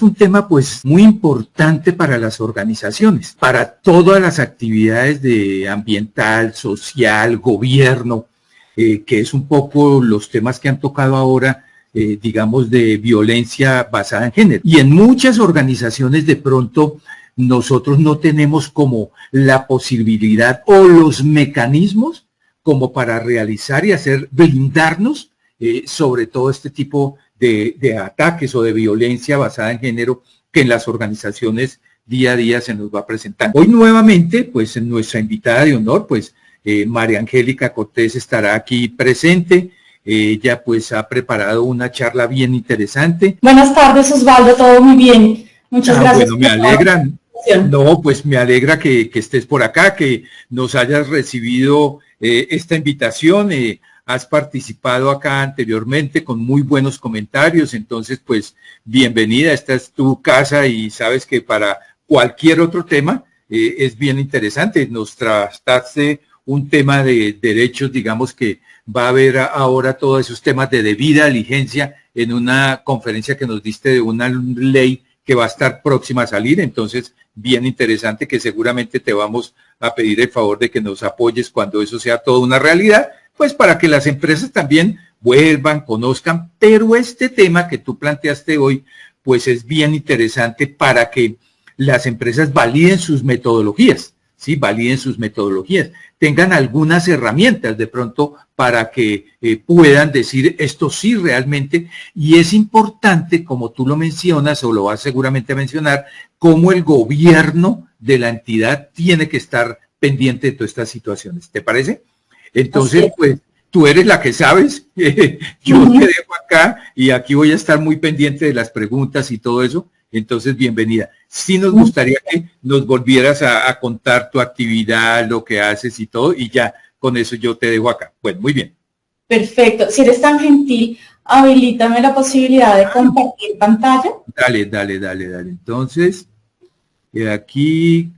un tema pues muy importante para las organizaciones, para todas las actividades de ambiental, social, gobierno, que es un poco los temas que han tocado ahora, digamos, de violencia basada en género. Y en muchas organizaciones de pronto nosotros no tenemos como la posibilidad o los mecanismos como para realizar y hacer blindarnos sobre todo este tipo de ataques o de violencia basada en género que en las organizaciones día a día se nos va presentando. Hoy nuevamente, pues en nuestra invitada de honor, pues María Angélica Cortés estará aquí presente. Ella pues ha preparado una charla bien interesante. Buenas tardes, Osvaldo, todo muy bien. Muchas gracias. Bueno, me alegra. No, pues me alegra que estés por acá, que nos hayas recibido esta invitación. Has participado acá anteriormente con muy buenos comentarios, entonces pues bienvenida, esta es tu casa y sabes que para cualquier otro tema es bien interesante. Nos trataste un tema de derechos, digamos que va a haber ahora todos esos temas de debida diligencia en una conferencia que nos diste de una ley que va a estar próxima a salir, entonces bien interesante que seguramente te vamos a pedir el favor de que nos apoyes cuando eso sea toda una realidad, pues para que las empresas también vuelvan, conozcan, pero este tema que tú planteaste hoy, pues es bien interesante para que las empresas validen sus metodologías, ¿sí? Validen sus metodologías, tengan algunas herramientas de pronto para que puedan decir esto sí realmente, y es importante, como tú lo mencionas, o lo vas seguramente a mencionar, cómo el gobierno de la entidad tiene que estar pendiente de todas estas situaciones, ¿te parece? Entonces, pues, tú eres la que sabes, yo te dejo acá y aquí voy a estar muy pendiente de las preguntas y todo eso, entonces bienvenida. Sí nos gustaría que nos volvieras a contar tu actividad, lo que haces y todo, y ya con eso yo te dejo acá. Bueno, muy bien. Perfecto, si eres tan gentil, habilítame la posibilidad de compartir pantalla. Dale. Entonces, aquí...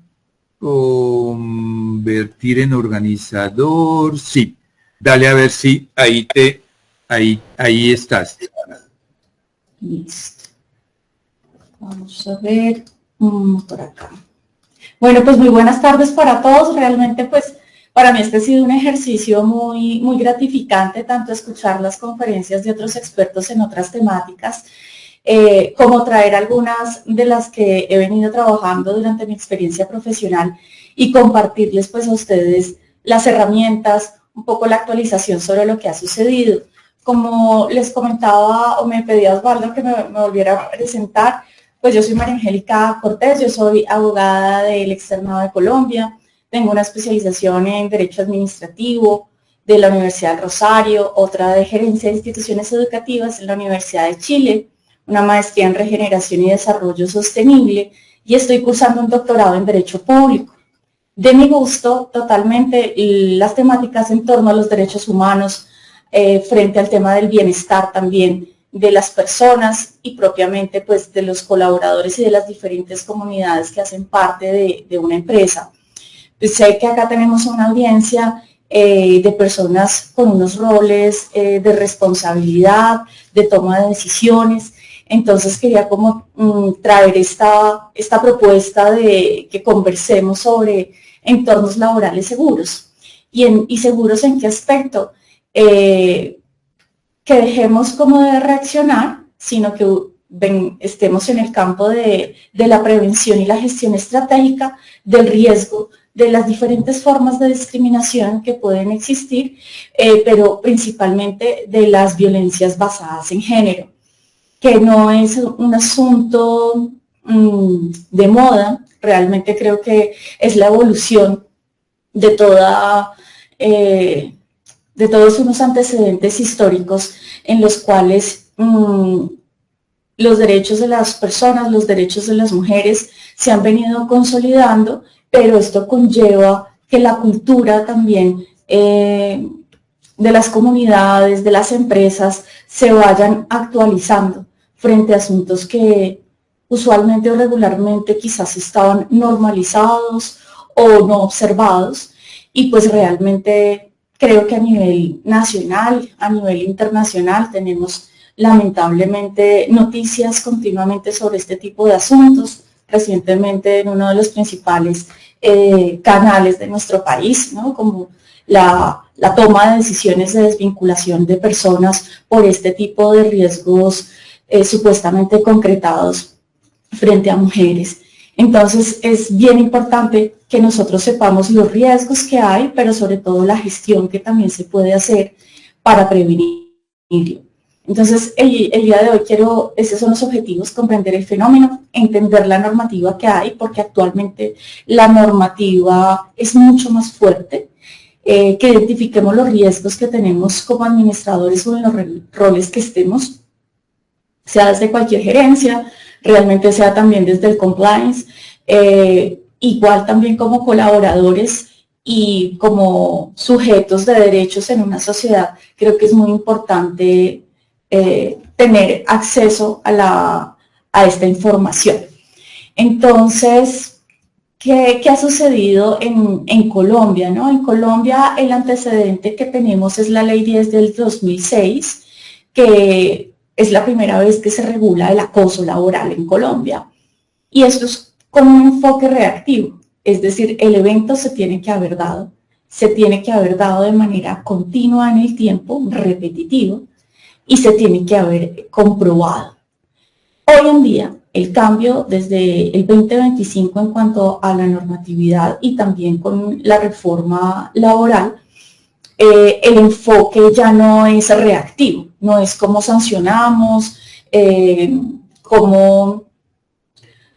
convertir en organizador, sí. Dale a ver si ahí estás. Listo. Vamos a ver por acá. Bueno, pues muy buenas tardes para todos. Realmente, pues, para mí este ha sido un ejercicio muy gratificante, tanto escuchar las conferencias de otros expertos en otras temáticas, como traer algunas de las que he venido trabajando durante mi experiencia profesional y compartirles pues a ustedes las herramientas, un poco la actualización sobre lo que ha sucedido. Como les comentaba o me pedía Osvaldo que me volviera a presentar, pues yo soy María Angélica Cortés, yo soy abogada del Externado de Colombia, tengo una especialización en Derecho Administrativo de la Universidad del Rosario, otra de Gerencia de Instituciones Educativas en la Universidad de Chile, una maestría en Regeneración y Desarrollo Sostenible y estoy cursando un doctorado en Derecho Público. De mi gusto, totalmente, las temáticas en torno a los derechos humanos, frente al tema del bienestar también de las personas y propiamente pues de los colaboradores y de las diferentes comunidades que hacen parte de una empresa. Pues sé que acá tenemos una audiencia de personas con unos roles de responsabilidad, de toma de decisiones. Entonces quería como traer esta propuesta de que conversemos sobre entornos laborales seguros. ¿Y seguros en qué aspecto? Que dejemos como de reaccionar, sino que estemos en el campo de la prevención y la gestión estratégica del riesgo, de las diferentes formas de discriminación que pueden existir, pero principalmente de las violencias basadas en género, que no es un asunto de moda, realmente creo que es la evolución de todos unos antecedentes históricos en los cuales los derechos de las personas, los derechos de las mujeres se han venido consolidando, pero esto conlleva que la cultura también de las comunidades, de las empresas, se vayan actualizando frente a asuntos que usualmente o regularmente quizás estaban normalizados o no observados, y pues realmente creo que a nivel nacional, a nivel internacional, tenemos lamentablemente noticias continuamente sobre este tipo de asuntos. Recientemente en uno de los principales canales de nuestro país, ¿no? Como la toma de decisiones de desvinculación de personas por este tipo de riesgos supuestamente concretados frente a mujeres. Entonces es bien importante que nosotros sepamos los riesgos que hay, pero sobre todo la gestión que también se puede hacer para prevenirlo. Entonces el día de hoy esos son los objetivos: comprender el fenómeno, entender la normativa que hay, porque actualmente la normativa es mucho más fuerte, que identifiquemos los riesgos que tenemos como administradores o en los roles que estemos, sea desde cualquier gerencia, realmente sea también desde el compliance, igual también como colaboradores y como sujetos de derechos en una sociedad. Creo que es muy importante tener acceso a esta información. Entonces, ¿qué ha sucedido en Colombia, ¿no? En Colombia el antecedente que tenemos es la Ley 10 del 2006, que es la primera vez que se regula el acoso laboral en Colombia. Y esto es con un enfoque reactivo, es decir, el evento se tiene que haber dado de manera continua en el tiempo, repetitivo, y se tiene que haber comprobado. Hoy en día, el cambio desde el 2025 en cuanto a la normatividad y también con la reforma laboral, el enfoque ya no es reactivo, no es cómo sancionamos, cómo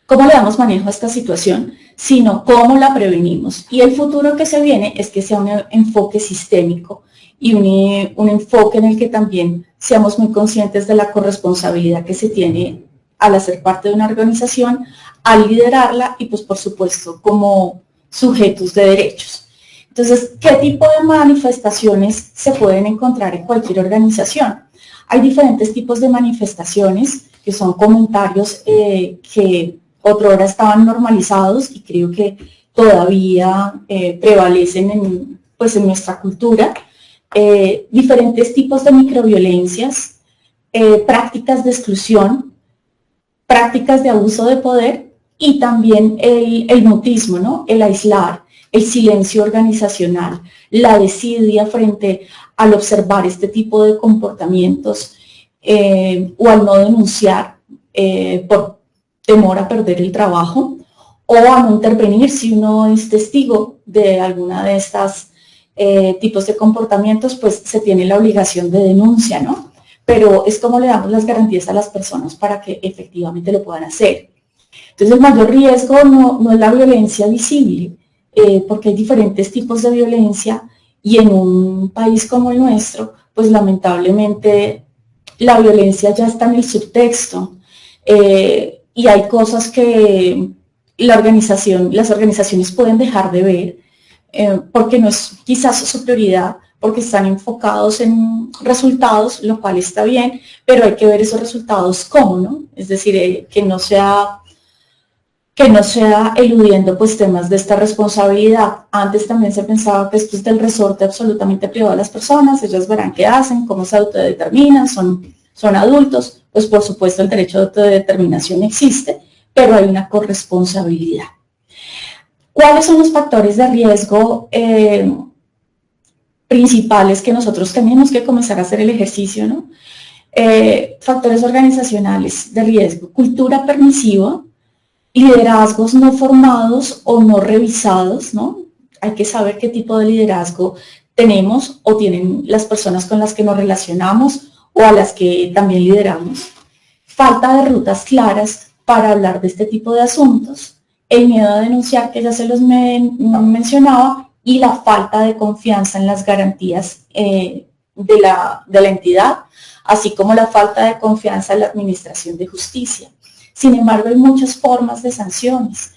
le damos manejo a esta situación, sino cómo la prevenimos. Y el futuro que se viene es que sea un enfoque sistémico y un enfoque en el que también seamos muy conscientes de la corresponsabilidad que se tiene al hacer parte de una organización, al liderarla y pues por supuesto como sujetos de derechos. Entonces, ¿qué tipo de manifestaciones se pueden encontrar en cualquier organización? Hay diferentes tipos de manifestaciones que son comentarios que otrora estaban normalizados y creo que todavía prevalecen en nuestra cultura. Diferentes tipos de microviolencias, prácticas de exclusión, prácticas de abuso de poder y también el mutismo, ¿no? El aislar, el silencio organizacional, la desidia frente al observar este tipo de comportamientos o al no denunciar por temor a perder el trabajo o a no intervenir si uno es testigo de alguna de estas tipos de comportamientos, pues se tiene la obligación de denuncia, ¿no? Pero es como le damos las garantías a las personas para que efectivamente lo puedan hacer. Entonces el mayor riesgo no es la violencia visible, porque hay diferentes tipos de violencia y en un país como el nuestro, pues lamentablemente la violencia ya está en el subtexto y hay cosas que las organizaciones pueden dejar de ver porque no es quizás su prioridad, porque están enfocados en resultados, lo cual está bien, pero hay que ver esos resultados cómo, ¿no? Es decir, que no sea eludiendo pues temas de esta responsabilidad. Antes también se pensaba que esto es del resorte absolutamente privado de las personas, ellas verán qué hacen, cómo se autodeterminan, son adultos, pues por supuesto el derecho de autodeterminación existe, pero hay una corresponsabilidad. ¿Cuáles son los factores de riesgo principales que nosotros tenemos que comenzar a hacer el ejercicio, ¿no? Factores organizacionales de riesgo: cultura permisiva, liderazgos no formados o no revisados, ¿no? Hay que saber qué tipo de liderazgo tenemos o tienen las personas con las que nos relacionamos o a las que también lideramos. Falta de rutas claras para hablar de este tipo de asuntos, el miedo a denunciar, que ya se los mencionaba, y la falta de confianza en las garantías de la entidad, así como la falta de confianza en la administración de justicia. Sin embargo, hay muchas formas de sanciones.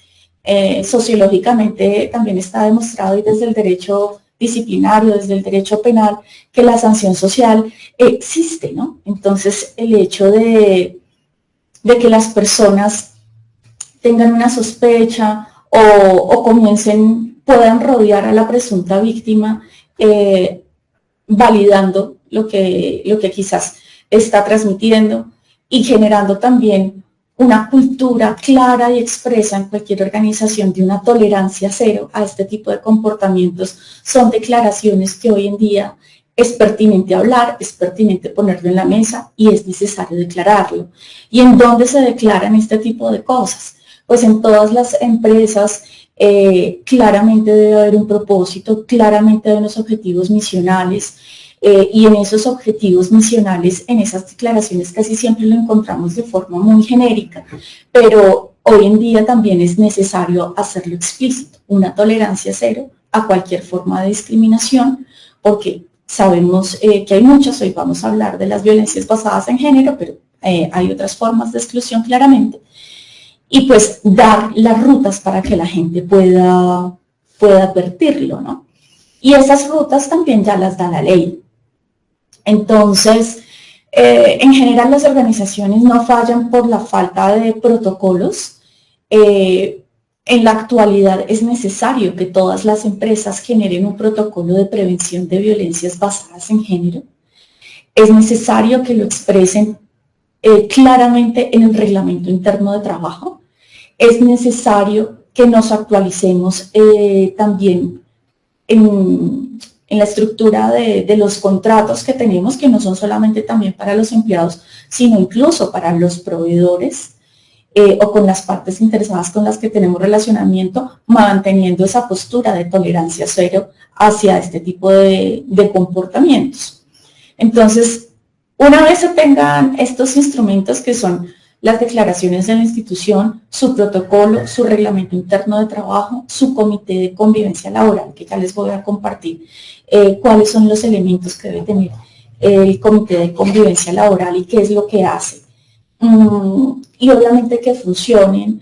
Sociológicamente también está demostrado, y desde el derecho disciplinario, desde el derecho penal, que la sanción social existe, ¿no? Entonces, el hecho de que las personas tengan una sospecha o puedan rodear a la presunta víctima validando lo que quizás está transmitiendo y generando también una cultura clara y expresa en cualquier organización de una tolerancia cero a este tipo de comportamientos. Son declaraciones que hoy en día es pertinente hablar, es pertinente ponerlo en la mesa y es necesario declararlo. ¿Y en dónde se declaran este tipo de cosas? Pues en todas las empresas claramente debe haber un propósito, claramente hay unos objetivos misionales, y en esos objetivos misionales, en esas declaraciones casi siempre lo encontramos de forma muy genérica, pero hoy en día también es necesario hacerlo explícito, una tolerancia cero a cualquier forma de discriminación, porque sabemos que hay muchas, hoy vamos a hablar de las violencias basadas en género, pero hay otras formas de exclusión claramente, y pues dar las rutas para que la gente pueda advertirlo, ¿no? Y esas rutas también ya las da la ley. Entonces, en general las organizaciones no fallan por la falta de protocolos. En la actualidad es necesario que todas las empresas generen un protocolo de prevención de violencias basadas en género. Es necesario que lo expresen claramente en el reglamento interno de trabajo. Es necesario que nos actualicemos también en la estructura de los contratos que tenemos, que no son solamente también para los empleados, sino incluso para los proveedores o con las partes interesadas con las que tenemos relacionamiento, manteniendo esa postura de tolerancia cero hacia este tipo de comportamientos. Entonces, una vez se tengan estos instrumentos que son las declaraciones de la institución, su protocolo, su reglamento interno de trabajo, su comité de convivencia laboral, que ya les voy a compartir cuáles son los elementos que debe tener el comité de convivencia laboral y qué es lo que hace. Y obviamente que funcionen.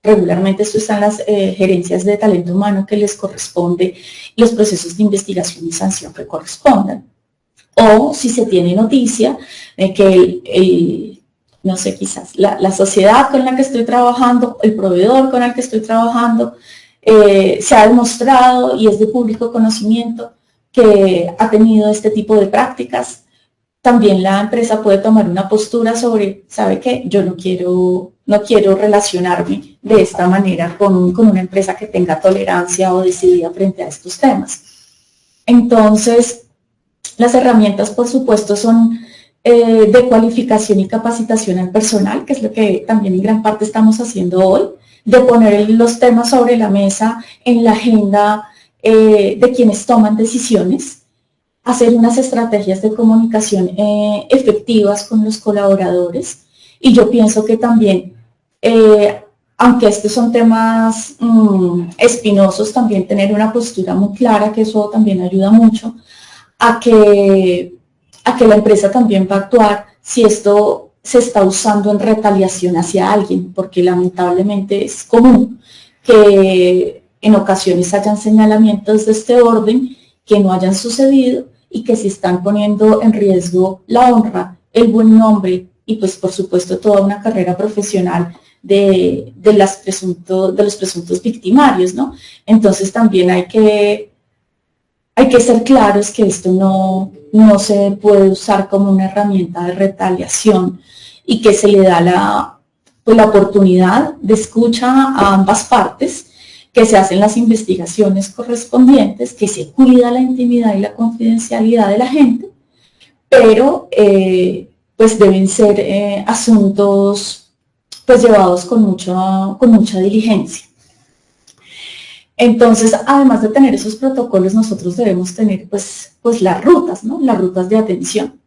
Regularmente esto está en las gerencias de talento humano que les corresponde, los procesos de investigación y sanción que correspondan. O si se tiene noticia de que no sé, quizás la sociedad con la que estoy trabajando, el proveedor con el que estoy trabajando, se ha demostrado y es de público conocimiento que ha tenido este tipo de prácticas, también la empresa puede tomar una postura sobre, ¿sabe qué? Yo no quiero relacionarme de esta manera con una empresa que tenga tolerancia o decidida frente a estos temas. Entonces, las herramientas, por supuesto, son de cualificación y capacitación al personal, que es lo que también en gran parte estamos haciendo hoy, de poner los temas sobre la mesa en la agenda de quienes toman decisiones, hacer unas estrategias de comunicación efectivas con los colaboradores. Y yo pienso que también, aunque estos son temas espinosos, también tener una postura muy clara, que eso también ayuda mucho a que la empresa también va a actuar si esto se está usando en retaliación hacia alguien, porque lamentablemente es común que en ocasiones hayan señalamientos de este orden que no hayan sucedido y que se están poniendo en riesgo la honra, el buen nombre y pues por supuesto toda una carrera profesional de los presuntos victimarios, ¿no? Entonces también hay que ser claros que esto no se puede usar como una herramienta de retaliación y que se le da la oportunidad de escucha a ambas partes, que se hacen las investigaciones correspondientes, que se cuida la intimidad y la confidencialidad de la gente, pero pues deben ser asuntos pues llevados con mucha diligencia. Entonces, además de tener esos protocolos, nosotros debemos tener pues las rutas, ¿no? Las rutas de atención.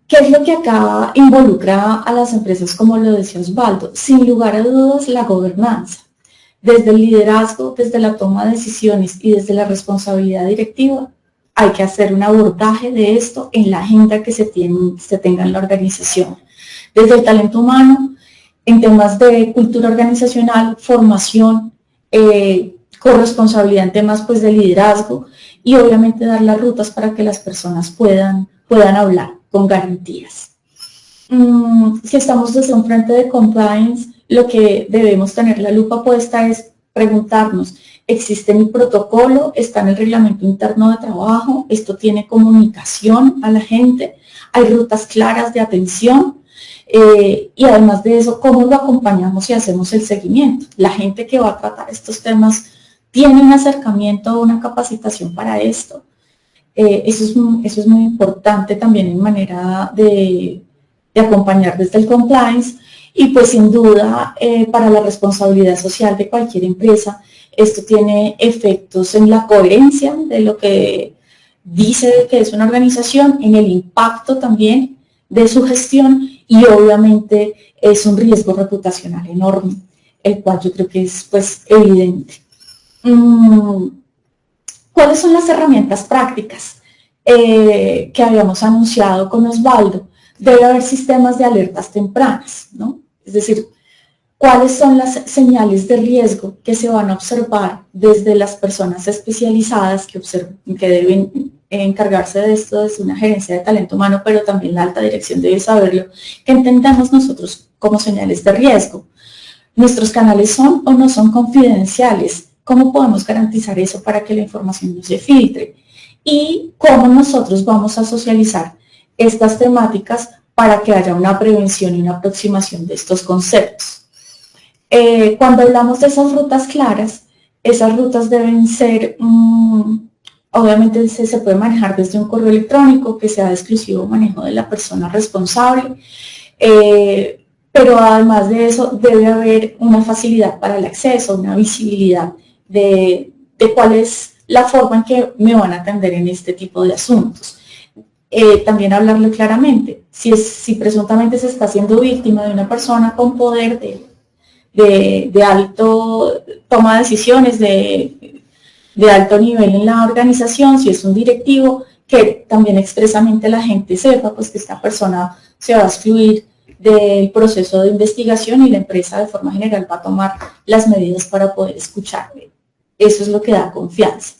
¿Qué es lo que acá involucra a las empresas, como lo decía Osvaldo? Sin lugar a dudas, la gobernanza. Desde el liderazgo, desde la toma de decisiones y desde la responsabilidad directiva, hay que hacer un abordaje de esto en la agenda que se tenga en la organización. Desde el talento humano, en temas de cultura organizacional, formación, corresponsabilidad en temas pues de liderazgo y obviamente dar las rutas para que las personas puedan hablar con garantías. Si estamos desde un frente de compliance, lo que debemos tener la lupa puesta es preguntarnos, ¿existe mi protocolo? ¿Está en el reglamento interno de trabajo? ¿Esto tiene comunicación a la gente? ¿Hay rutas claras de atención? Y además de eso, ¿cómo lo acompañamos y hacemos el seguimiento? La gente que va a tratar estos temas tiene un acercamiento o una capacitación para esto. Eso es muy importante también en manera de acompañar desde el compliance. Y pues sin duda, para la responsabilidad social de cualquier empresa, esto tiene efectos en la coherencia de lo que dice que es una organización, en el impacto también de su gestión, y obviamente es un riesgo reputacional enorme, el cual yo creo que es pues evidente. ¿Cuáles son las herramientas prácticas que habíamos anunciado con Osvaldo? Debe haber sistemas de alertas tempranas, ¿no? Es decir, ¿cuáles son las señales de riesgo que se van a observar desde las personas especializadas que deben encargarse de esto desde una gerencia de talento humano, pero también la alta dirección debe saberlo, que entendamos nosotros como señales de riesgo? ¿Nuestros canales son o no son confidenciales? ¿Cómo podemos garantizar eso para que la información no se filtre? Y cómo nosotros vamos a socializar estas temáticas para que haya una prevención y una aproximación de estos conceptos. Cuando hablamos de esas rutas claras, esas rutas deben ser, obviamente se puede manejar desde un correo electrónico que sea de exclusivo manejo de la persona responsable, pero además de eso debe haber una facilidad para el acceso, una visibilidad de cuál es la forma en que me van a atender en este tipo de asuntos. También hablarle claramente, si presuntamente se está siendo víctima de una persona con poder de alto toma de decisiones, de alto nivel en la organización, si es un directivo, que también expresamente la gente sepa pues que esta persona se va a excluir del proceso de investigación y la empresa de forma general va a tomar las medidas para poder escucharle. Eso es lo que da confianza.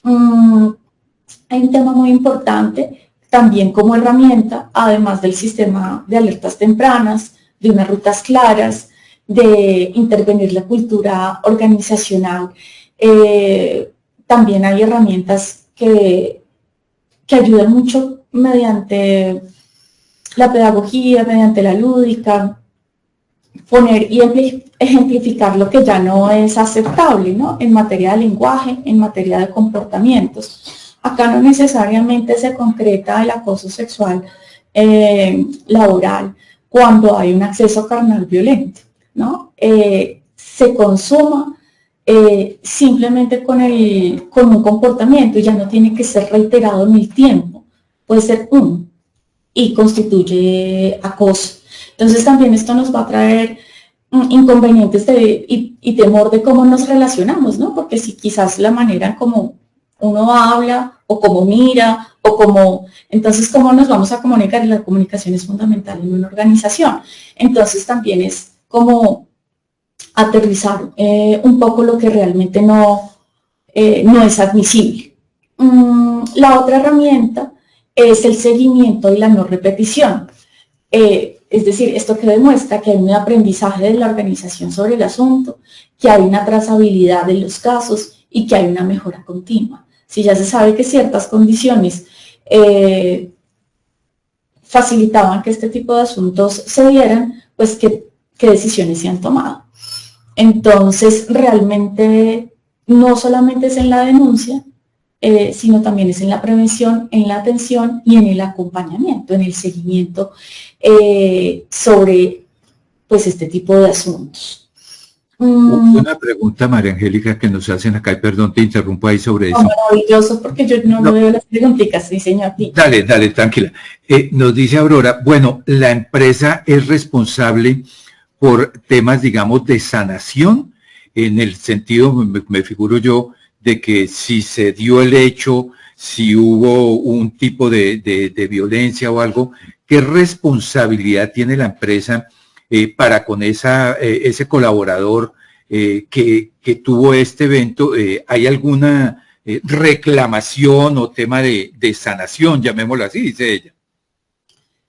Hay un tema muy importante también como herramienta, además del sistema de alertas tempranas, de unas rutas claras, de intervenir la cultura organizacional. También hay herramientas que ayudan mucho mediante la pedagogía, mediante la lúdica, poner y ejemplificar lo que ya no es aceptable, ¿no? En materia de lenguaje, en materia de comportamientos. Acá no necesariamente se concreta el acoso sexual laboral cuando hay un acceso carnal violento, ¿no? Se consuma simplemente con un comportamiento, y ya no tiene que ser reiterado en el tiempo, puede ser y constituye acoso. Entonces también esto nos va a traer inconvenientes y temor de cómo nos relacionamos, ¿no? Porque si quizás la manera en como uno habla o como mira o como, entonces cómo nos vamos a comunicar, y la comunicación es fundamental en una organización. Entonces también es como aterrizar un poco lo que realmente no es admisible. La otra herramienta es el seguimiento y la no repetición. Es decir, esto que demuestra que hay un aprendizaje de la organización sobre el asunto, que hay una trazabilidad de los casos y que hay una mejora continua. Si ya se sabe que ciertas condiciones facilitaban que este tipo de asuntos se dieran, pues qué decisiones se han tomado. Entonces, realmente no solamente es en la denuncia, sino también es en la prevención, en la atención y en el acompañamiento, en el seguimiento sobre pues, este tipo de asuntos. Una pregunta, María Angélica, que nos hacen acá, y perdón, te interrumpo ahí sobre eso. Maravilloso, porque yo no veo las preguntitas, diseño a ti. Dale, tranquila. Nos dice Aurora, bueno, la empresa es responsable por temas, digamos, de sanación, en el sentido, me figuro yo, de que si se dio el hecho, si hubo un tipo de violencia o algo, ¿qué responsabilidad tiene la empresa para con ese colaborador que tuvo este evento? ¿Hay alguna reclamación o tema de sanación, llamémoslo así, dice ella?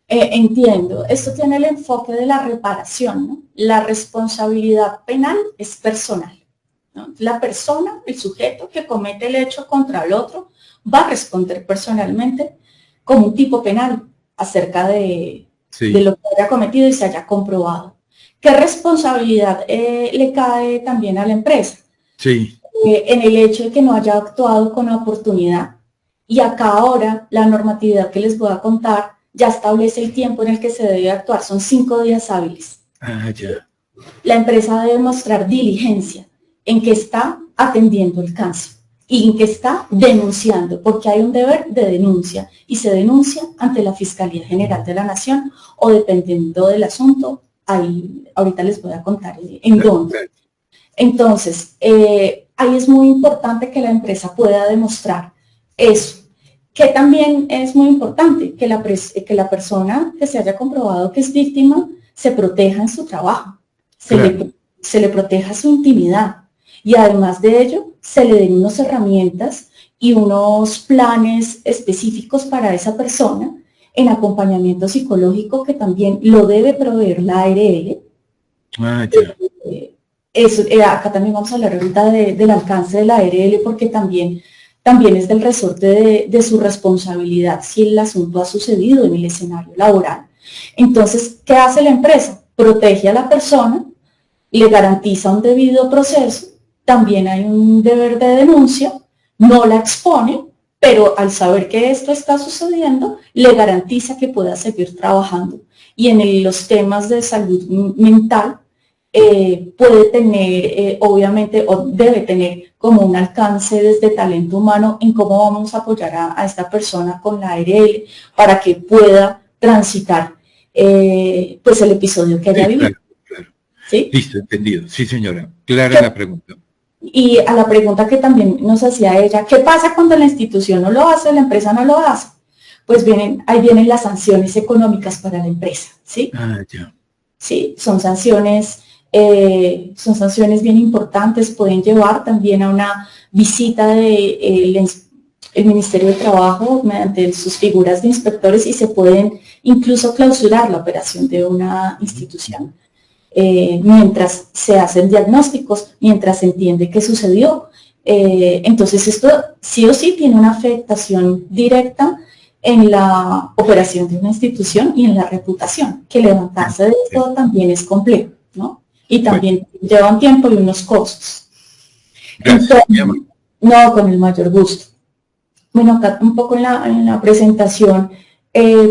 Entiendo, esto tiene el enfoque de la reparación, ¿no? La responsabilidad penal es personal. ¿no? La persona, el sujeto que comete el hecho contra el otro, va a responder personalmente como un tipo penal acerca de lo que haya cometido y se haya comprobado. ¿Qué responsabilidad le cae también a la empresa? Sí. En el hecho de que no haya actuado con oportunidad. Y acá ahora la normatividad que les voy a contar ya establece el tiempo en el que se debe actuar, son 5 días hábiles. Ya. La empresa debe mostrar diligencia en que está atendiendo el caso y en que está denunciando, porque hay un deber de denuncia y se denuncia ante la Fiscalía General de la Nación o dependiendo del asunto, ahí ahorita les voy a contar en dónde. Entonces, ahí es muy importante que la empresa pueda demostrar eso, que también es muy importante que la persona que se haya comprobado que es víctima se proteja en su trabajo, se le proteja su intimidad y además de ello se le den unas herramientas y unos planes específicos para esa persona en acompañamiento psicológico que también lo debe proveer la ARL. Acá también vamos a hablar ahorita del alcance de la ARL porque también es del resorte de su responsabilidad si el asunto ha sucedido en el escenario laboral. Entonces, ¿qué hace la empresa? Protege a la persona, le garantiza un debido proceso, también hay un deber de denuncia, no la expone, pero al saber que esto está sucediendo, le garantiza que pueda seguir trabajando. Y en los temas de salud mental, puede tener, obviamente, o debe tener como un alcance desde talento humano en cómo vamos a apoyar a esta persona con la ARL para que pueda transitar pues el episodio que haya vivido. Claro. ¿Sí? Listo, entendido. Sí, señora. Clara la pregunta. Y a la pregunta que también nos hacía ella, ¿qué pasa cuando la institución no lo hace, la empresa no lo hace? Pues ahí vienen las sanciones económicas para la empresa, ¿sí? Ya. Sí, son sanciones bien importantes, pueden llevar también a una visita del Ministerio de Trabajo mediante sus figuras de inspectores y se pueden incluso clausurar la operación de una institución. Mientras se hacen diagnósticos, mientras se entiende qué sucedió. Entonces esto sí o sí tiene una afectación directa en la operación de una institución y en la reputación, que levantarse de esto también es complejo, ¿no? Y también lleva un tiempo y unos costos. Gracias. Entonces, no, con el mayor gusto. Bueno, acá un poco en la presentación,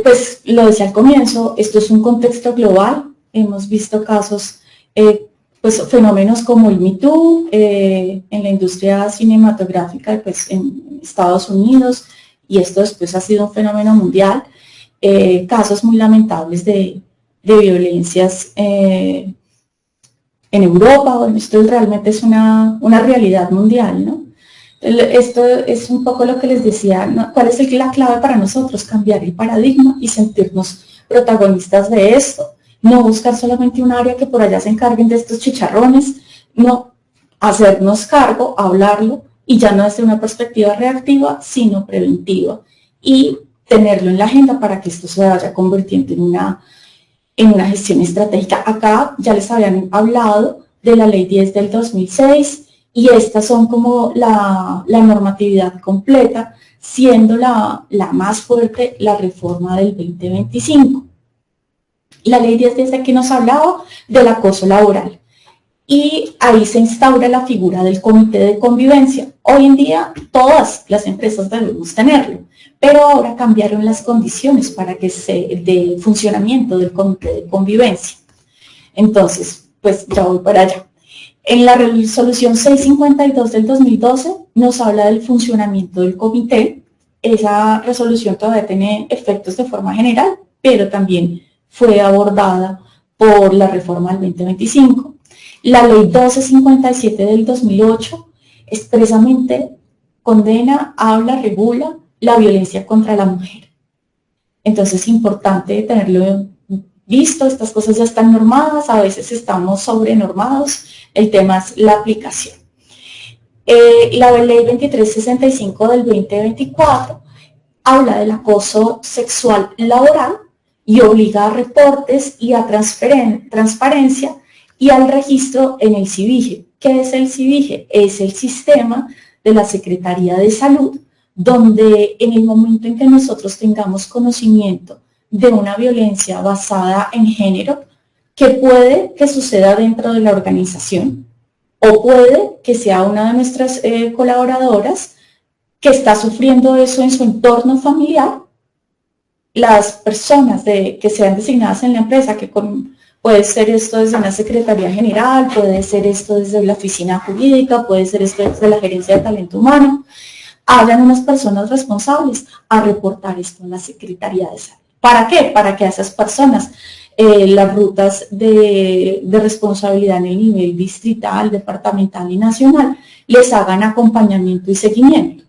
pues lo decía al comienzo, esto es un contexto global. Hemos visto casos, pues fenómenos como el Me Too en la industria cinematográfica pues, en Estados Unidos, y esto después ha sido un fenómeno mundial. Casos muy lamentables de violencias en Europa. Bueno, esto realmente es una realidad mundial, ¿no? Esto es un poco lo que les decía, ¿no? ¿Cuál es la clave para nosotros? Cambiar el paradigma y sentirnos protagonistas de esto. No buscar solamente un área que por allá se encarguen de estos chicharrones, no, hacernos cargo, hablarlo, y ya no desde una perspectiva reactiva, sino preventiva, y tenerlo en la agenda para que esto se vaya convirtiendo en una gestión estratégica. Acá ya les habían hablado de la Ley 10 del 2006, y estas son como la normatividad completa, siendo la más fuerte la reforma del 2025. La Ley 10 desde que nos hablaba del acoso laboral, y ahí se instaura la figura del comité de convivencia. Hoy en día todas las empresas debemos tenerlo, pero ahora cambiaron las condiciones para que del funcionamiento del comité de convivencia. Entonces, pues ya voy para allá. En la resolución 652 del 2012 nos habla del funcionamiento del comité. Esa resolución todavía tiene efectos de forma general, pero también fue abordada por la reforma del 2025. La ley 1257 del 2008 expresamente condena, habla, regula la violencia contra la mujer. Entonces es importante tenerlo visto, estas cosas ya están normadas, a veces estamos sobrenormados, el tema es la aplicación. La ley 2365 del 2024 habla del acoso sexual laboral y obliga a reportes y a transparencia, y al registro en el CIVIGE. ¿Qué es el CIVIGE? Es el sistema de la Secretaría de Salud, donde en el momento en que nosotros tengamos conocimiento de una violencia basada en género, que puede que suceda dentro de la organización, o puede que sea una de nuestras colaboradoras que está sufriendo eso en su entorno familiar, las personas que sean designadas en la empresa, puede ser esto desde una secretaría general, puede ser esto desde la oficina jurídica, puede ser esto desde la gerencia de talento humano, hayan unas personas responsables a reportar esto en la Secretaría de Salud. ¿Para qué? Para que a esas personas las rutas de responsabilidad en el nivel distrital, departamental y nacional les hagan acompañamiento y seguimiento,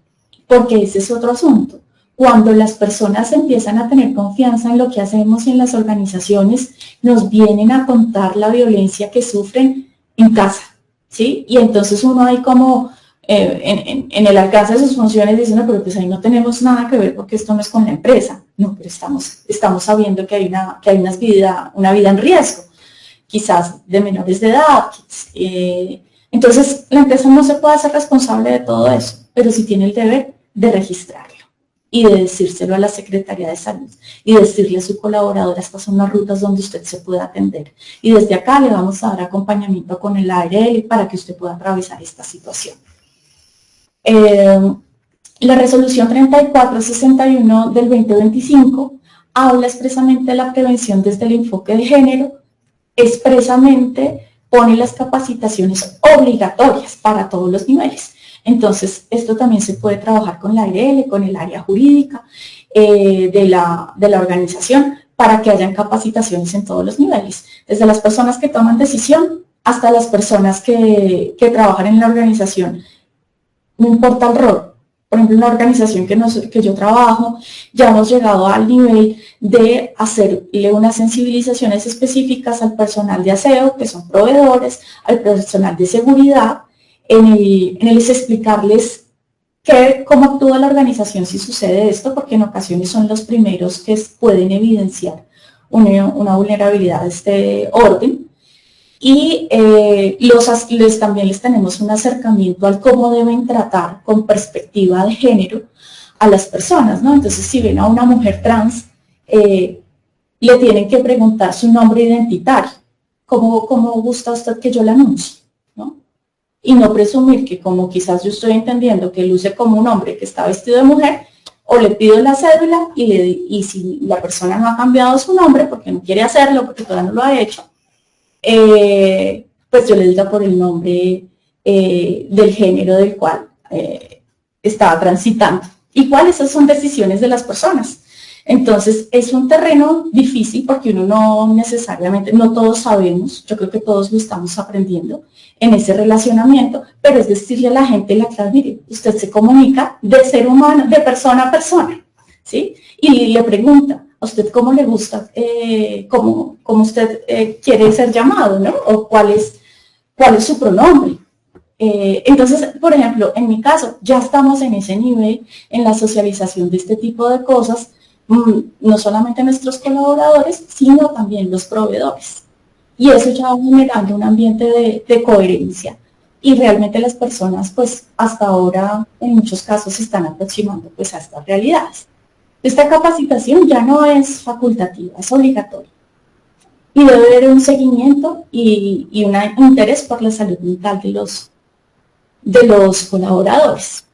porque ese es otro asunto. Cuando las personas empiezan a tener confianza en lo que hacemos en las organizaciones, nos vienen a contar la violencia que sufren en casa, ¿sí? Y entonces uno ahí como en el alcance de sus funciones diciendo, pero pues ahí no tenemos nada que ver porque esto no es con la empresa. No, pero estamos sabiendo que hay una vida en riesgo, quizás de menores de edad. Entonces la empresa no se puede hacer responsable de todo eso, pero sí tiene el deber de registrarlo y de decírselo a la Secretaría de Salud y decirle a su colaboradora, estas son las rutas donde usted se puede atender. Y desde acá le vamos a dar acompañamiento con el ARL para que usted pueda atravesar esta situación. La resolución 3461 del 2025 habla expresamente de la prevención desde el enfoque de género, expresamente pone las capacitaciones obligatorias para todos los niveles. Entonces, esto también se puede trabajar con la ARL, con el área jurídica de la organización, para que hayan capacitaciones en todos los niveles, desde las personas que toman decisión hasta las personas que trabajan en la organización. No importa el rol. Por ejemplo, en la organización que yo trabajo, ya hemos llegado al nivel de hacerle unas sensibilizaciones específicas al personal de aseo, que son proveedores, al personal de seguridad, en el explicarles cómo actúa la organización si sucede esto, porque en ocasiones son los primeros que pueden evidenciar una vulnerabilidad de este orden. Y también les tenemos un acercamiento al cómo deben tratar con perspectiva de género a las personas, ¿no? Entonces, si ven a una mujer trans, le tienen que preguntar su nombre identitario. ¿Cómo gusta usted que yo la anuncie? ¿No? Y no presumir que como quizás yo estoy entendiendo que luce como un hombre que está vestido de mujer, o le pido la cédula y si la persona no ha cambiado su nombre porque no quiere hacerlo, porque todavía no lo ha hecho, pues yo le diga por el nombre del género del cual estaba transitando. Igual esas son decisiones de las personas. Entonces es un terreno difícil porque uno no necesariamente, no todos sabemos, yo creo que todos lo estamos aprendiendo en ese relacionamiento, pero es decirle a la gente la clave, mire, usted se comunica de ser humano, de persona a persona, ¿sí? Y le pregunta, ¿a usted cómo le gusta, cómo usted quiere ser llamado, ¿no? O cuál es su pronombre. Entonces, por ejemplo, en mi caso, ya estamos en ese nivel, en la socialización de este tipo de cosas, no solamente nuestros colaboradores, sino también los proveedores. Y eso ya va generando un ambiente de coherencia. Y realmente las personas, pues, hasta ahora, en muchos casos, se están aproximando, pues, a estas realidades. Esta capacitación ya no es facultativa, es obligatoria. Y debe haber un seguimiento y un interés por la salud mental de los colaboradores.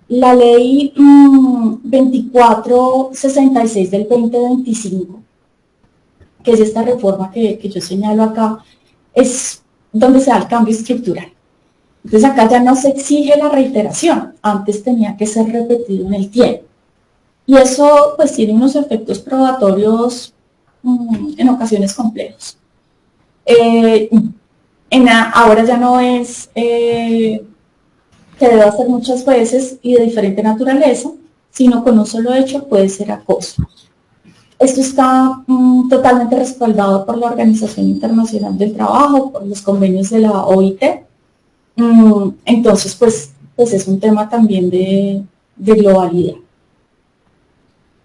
La ley 2466 del 2025, que es esta reforma que yo señalo acá, es donde se da el cambio estructural. Entonces acá ya no se exige la reiteración, antes tenía que ser repetido en el tiempo. Y eso pues tiene unos efectos probatorios en ocasiones complejos. Ahora ya no es que debe hacer muchas veces y de diferente naturaleza, sino con un solo hecho puede ser acoso. Esto está totalmente respaldado por la Organización Internacional del Trabajo, por los convenios de la OIT. Entonces, pues es un tema también de globalidad.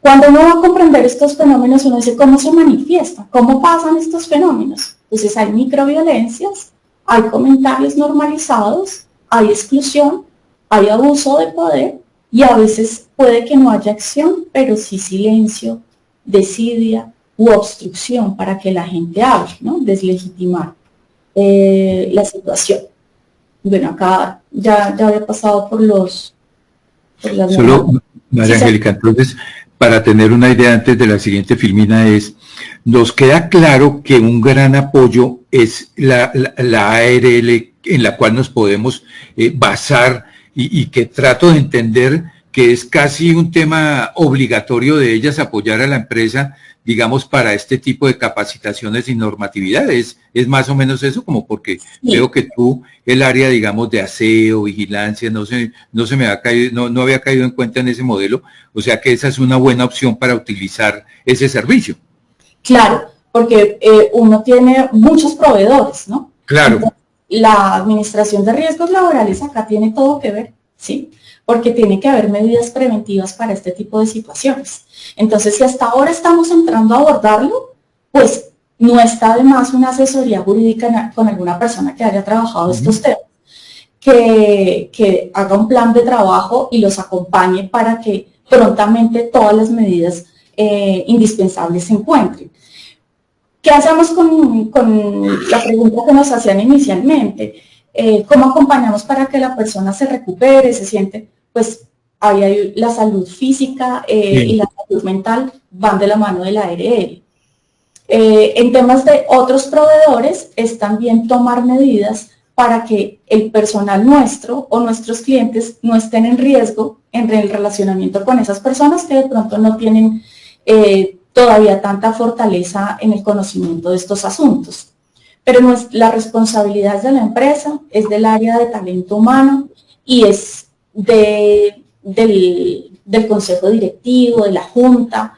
Cuando uno va a comprender estos fenómenos, uno dice, ¿cómo se manifiestan? ¿Cómo pasan estos fenómenos? Entonces hay microviolencias, hay comentarios normalizados, hay exclusión, hay abuso de poder y a veces puede que no haya acción, pero sí silencio, desidia u obstrucción para que la gente hable, ¿no? Deslegitimar la situación. Bueno, acá ya había pasado por las Solo, María Angélica, entonces, para tener una idea antes de la siguiente filmina nos queda claro que un gran apoyo es la ARL en la cual nos podemos basar y que trato de entender que es casi un tema obligatorio de ellas apoyar a la empresa, digamos, para este tipo de capacitaciones y normatividades. Es más o menos eso, como porque sí. Veo que tú, el área, digamos, de aseo, vigilancia, no se me ha caído, no había caído en cuenta en ese modelo, o sea que esa es una buena opción para utilizar ese servicio. Claro, porque uno tiene muchos proveedores, ¿no? Claro. Entonces, la administración de riesgos laborales acá tiene todo que ver, ¿sí? Porque tiene que haber medidas preventivas para este tipo de situaciones. Entonces, si hasta ahora estamos entrando a abordarlo, pues no está de más una asesoría jurídica con alguna persona que haya trabajado estos temas, que haga un plan de trabajo y los acompañe para que prontamente todas las medidas indispensables se encuentren. ¿Qué hacemos con la pregunta que nos hacían inicialmente? ¿Cómo acompañamos para que la persona se recupere, se siente? Pues ahí hay la salud física y la salud mental van de la mano de la ARL. En temas de otros proveedores es también tomar medidas para que el personal nuestro o nuestros clientes no estén en riesgo en el relacionamiento con esas personas que de pronto no tienen todavía tanta fortaleza en el conocimiento de estos asuntos. Pero no es, la responsabilidad de la empresa, es del área de talento humano y es del consejo directivo, de la junta,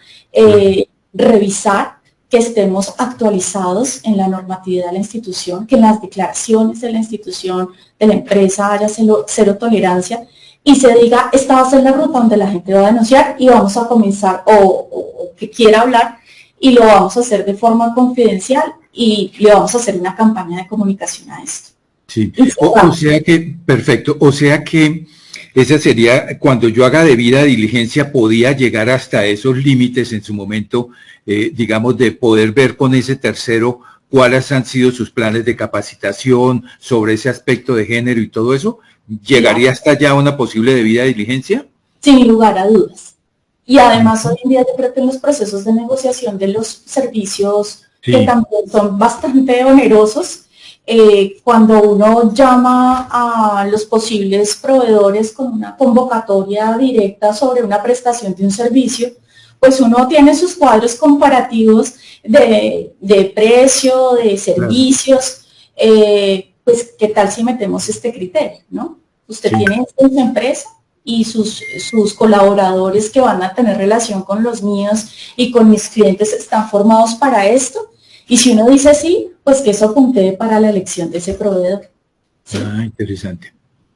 revisar que estemos actualizados en la normatividad de la institución, que en las declaraciones de la institución, de la empresa haya cero tolerancia y se diga, esta va a ser la ruta donde la gente va a denunciar y vamos a comenzar, o que quiera hablar, y lo vamos a hacer de forma confidencial y le vamos a hacer una campaña de comunicación a esto. Sí, o sea que, perfecto, o sea que esa sería, cuando yo haga debida diligencia, podía llegar hasta esos límites en su momento, digamos, de poder ver con ese tercero cuáles han sido sus planes de capacitación sobre ese aspecto de género y todo eso. ¿Llegaría hasta ya una posible debida diligencia? Sin lugar a dudas. Y además hoy en día yo creo que en los procesos de negociación de los servicios, que también son bastante onerosos, cuando uno llama a los posibles proveedores con una convocatoria directa sobre una prestación de un servicio, pues uno tiene sus cuadros comparativos de precio, de servicios, pues qué tal si metemos este criterio, ¿no? Usted tiene esto en su empresa y sus colaboradores que van a tener relación con los míos y con mis clientes están formados para esto. Y si uno dice sí, pues que eso puntee para la elección de ese proveedor. ¿Sí? Ah, interesante.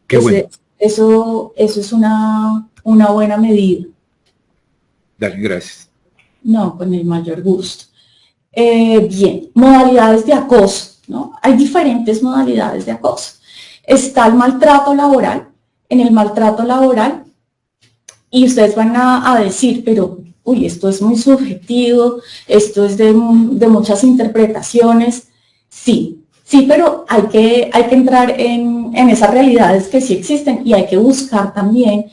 Qué bueno. Eso es una buena medida. Dale, gracias. No, con el mayor gusto. Bien, modalidades de acoso, ¿no? Hay diferentes modalidades de acoso. Está el maltrato laboral. En el maltrato laboral, y ustedes van a decir, pero, uy, esto es muy subjetivo, esto es de muchas interpretaciones. Sí, pero hay que entrar en esas realidades que sí existen y hay que buscar también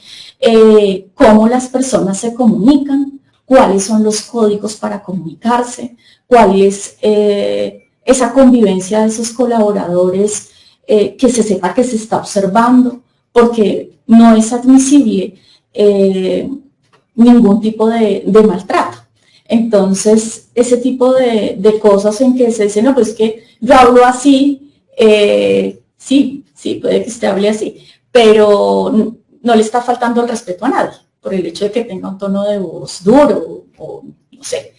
cómo las personas se comunican, cuáles son los códigos para comunicarse, cuál es esa convivencia de esos colaboradores, que se sepa que se está observando, porque no es admisible ningún tipo de maltrato. Entonces, ese tipo de cosas en que se dice, no, pues que yo hablo así, sí, puede que usted hable así, pero no le está faltando el respeto a nadie, por el hecho de que tenga un tono de voz duro, o no sé.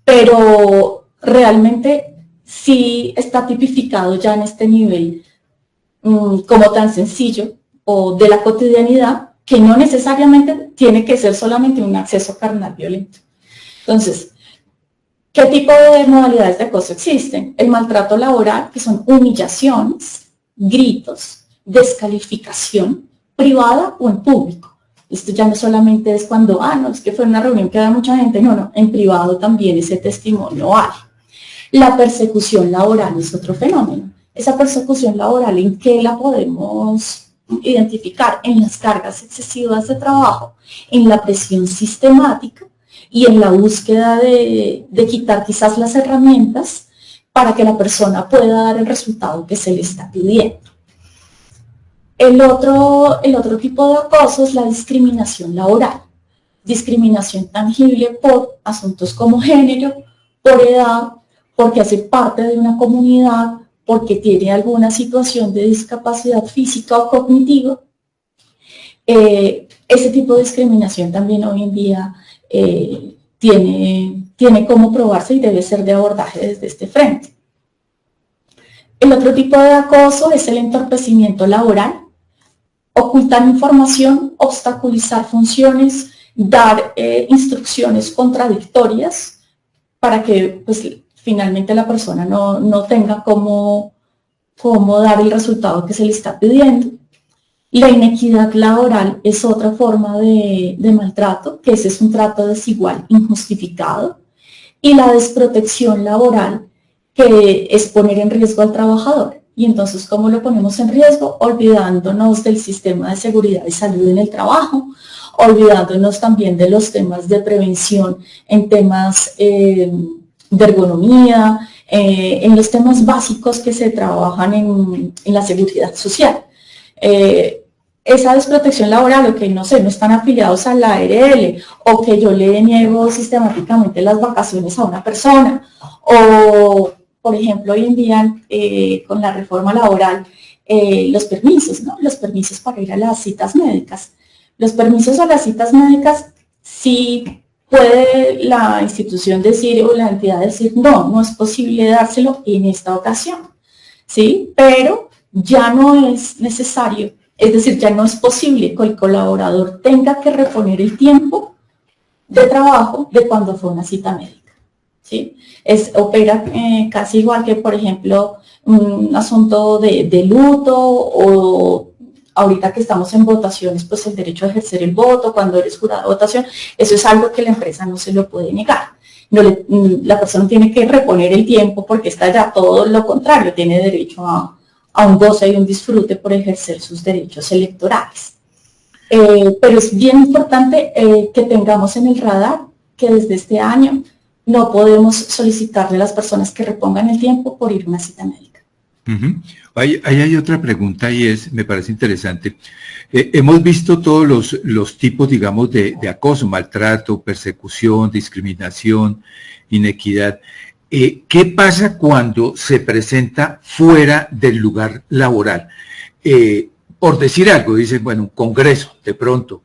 Pero realmente sí está tipificado ya en este nivel como tan sencillo o de la cotidianidad, que no necesariamente tiene que ser solamente un acceso carnal violento. Entonces, ¿Qué tipo de modalidades de acoso existen? El maltrato laboral, que son humillaciones, gritos, descalificación, privada o en público. Esto ya no solamente es cuando, no, es que fue una reunión que había mucha gente, no, en privado también ese testimonio hay. La persecución laboral es otro fenómeno. Esa persecución laboral, ¿en qué la podemos identificar? En las cargas excesivas de trabajo, en la presión sistemática y en la búsqueda de quitar quizás las herramientas para que la persona pueda dar el resultado que se le está pidiendo. El otro tipo de acoso es la discriminación laboral. Discriminación tangible por asuntos como género, por edad, porque hace parte de una comunidad, porque tiene alguna situación de discapacidad física o cognitiva. Ese tipo de discriminación también hoy en día tiene cómo probarse y debe ser de abordaje desde este frente. El otro tipo de acoso es el entorpecimiento laboral, ocultar información, obstaculizar funciones, dar instrucciones contradictorias para que pues, finalmente la persona no tenga cómo dar el resultado que se le está pidiendo. La inequidad laboral es otra forma de maltrato, que ese es un trato desigual, injustificado. Y la desprotección laboral, que es poner en riesgo al trabajador. Y entonces, ¿cómo lo ponemos en riesgo? Olvidándonos del sistema de seguridad y salud en el trabajo, olvidándonos también de los temas de prevención en temas de ergonomía, en los temas básicos que se trabajan en la seguridad social. Esa desprotección laboral, o que no están afiliados a la ARL, o que yo le niego sistemáticamente las vacaciones a una persona, o por ejemplo hoy en día con la reforma laboral, los permisos, ¿no? Los permisos para ir a las citas médicas. Los permisos a las citas médicas, sí puede la institución decir o la entidad decir, no es posible dárselo en esta ocasión, ¿sí? Pero ya no es necesario, es decir, ya no es posible que el colaborador tenga que reponer el tiempo de trabajo de cuando fue una cita médica, ¿sí? Opera casi igual que, por ejemplo, un asunto de luto, o ahorita que estamos en votaciones, pues el derecho a ejercer el voto, cuando eres jurado de votación, eso es algo que la empresa no se lo puede negar. La persona tiene que reponer el tiempo porque está ya todo lo contrario, tiene derecho a un goce y un disfrute por ejercer sus derechos electorales. Pero es bien importante que tengamos en el radar que desde este año no podemos solicitarle a las personas que repongan el tiempo por ir a una cita médica. Uh-huh. Ahí hay otra pregunta y me parece interesante. Hemos visto todos los tipos, digamos, de acoso, maltrato, persecución, discriminación, inequidad. ¿Qué pasa cuando se presenta fuera del lugar laboral? Por decir algo, dicen, bueno, un congreso, de pronto,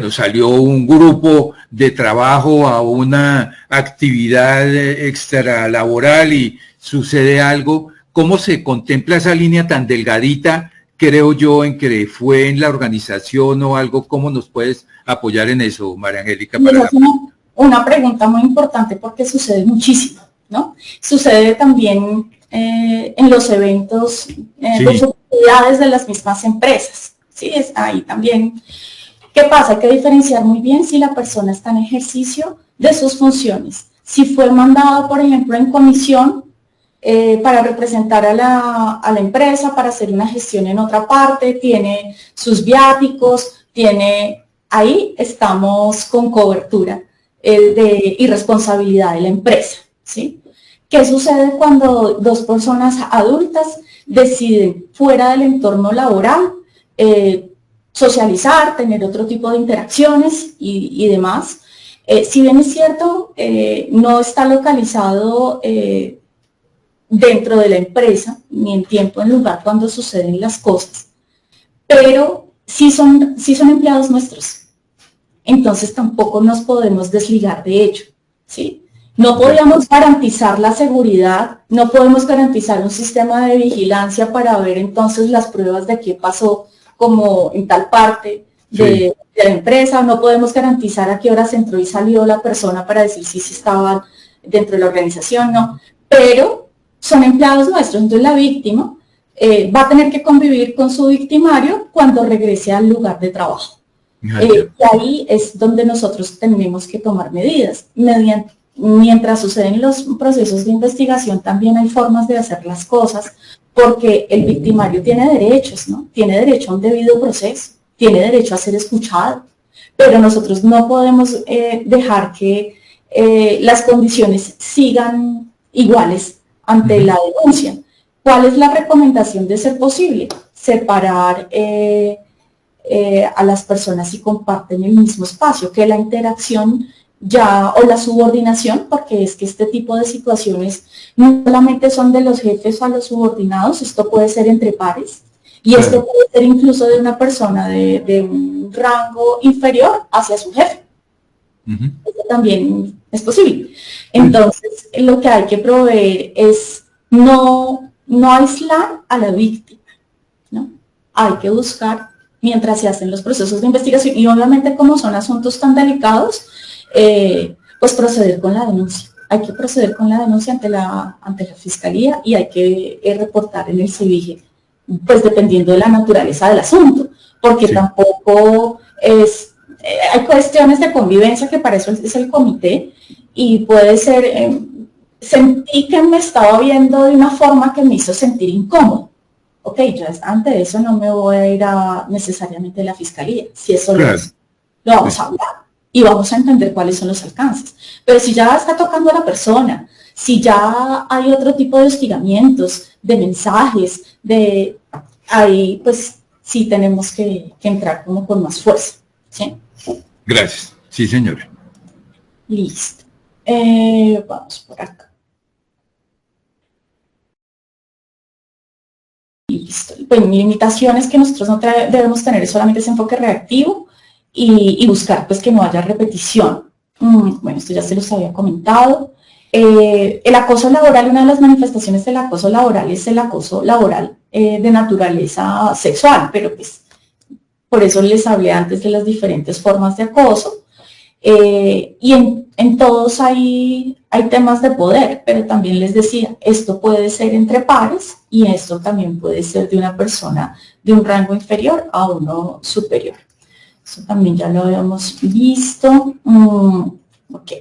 salió un grupo de trabajo a una actividad extralaboral y sucede algo. ¿Cómo se contempla esa línea tan delgadita, creo yo, en que fue en la organización o algo? ¿Cómo nos puedes apoyar en eso, María Angélica? Una pregunta muy importante porque sucede muchísimo, ¿no? Sucede también en los eventos, pues, actividades de las mismas empresas, ¿sí? Es ahí también. ¿Qué pasa? Hay que diferenciar muy bien si la persona está en ejercicio de sus funciones. Si fue mandado, por ejemplo, en comisión para representar a la empresa, para hacer una gestión en otra parte, tiene sus viáticos, ahí estamos con cobertura de irresponsabilidad de la empresa, ¿sí? ¿Qué sucede cuando dos personas adultas deciden fuera del entorno laboral socializar, tener otro tipo de interacciones y demás? Si bien es cierto, no está localizado dentro de la empresa, ni en tiempo ni lugar cuando suceden las cosas, pero sí son empleados nuestros. Entonces tampoco nos podemos desligar de ello, ¿sí? No podemos garantizar la seguridad, no podemos garantizar un sistema de vigilancia para ver entonces las pruebas de qué pasó como en tal parte de la empresa, no podemos garantizar a qué horas entró y salió la persona para decir si estaban dentro de la organización, no, pero son empleados nuestros, entonces la víctima va a tener que convivir con su victimario cuando regrese al lugar de trabajo. Y ahí es donde nosotros tenemos que tomar medidas. Mientras suceden los procesos de investigación, también hay formas de hacer las cosas, porque el victimario tiene derechos, ¿no? Tiene derecho a un debido proceso, tiene derecho a ser escuchado, pero nosotros no podemos dejar que las condiciones sigan iguales ante la denuncia. ¿Cuál es la recomendación de ser posible? Separar a las personas si comparten el mismo espacio, que la interacción o la subordinación, porque es que este tipo de situaciones no solamente son de los jefes a los subordinados, esto puede ser entre pares, y esto puede ser incluso de una persona de un rango inferior hacia su jefe. Esto también es posible. Entonces, lo que hay que proveer es no aislar a la víctima, ¿no? Hay que buscar, mientras se hacen los procesos de investigación, y obviamente como son asuntos tan delicados, pues proceder con la denuncia. Hay que proceder con la denuncia ante la fiscalía y hay que reportar en el CIVIGE, pues dependiendo de la naturaleza del asunto, porque tampoco es, hay cuestiones de convivencia que para eso es el comité, y puede ser, sentí que me estaba viendo de una forma que me hizo sentir incómodo. Ok, ya ante eso no me voy a ir necesariamente a la fiscalía. Si eso lo vamos a hablar y vamos a entender cuáles son los alcances. Pero si ya está tocando a la persona, si ya hay otro tipo de hostigamientos, de mensajes, ahí pues sí tenemos que entrar como con más fuerza. ¿Sí? Gracias. Sí, señora. Listo. Vamos por acá. Listo. Pues mi limitación es que nosotros no debemos tener solamente ese enfoque reactivo y buscar pues que no haya repetición. Bueno, esto ya se los había comentado. El acoso laboral, una de las manifestaciones del acoso laboral es el acoso laboral de naturaleza sexual, pero pues por eso les hablé antes de las diferentes formas de acoso. Y en todos hay temas de poder, pero también les decía, esto puede ser entre pares y esto también puede ser de una persona de un rango inferior a uno superior. Eso también ya lo habíamos visto. Ok.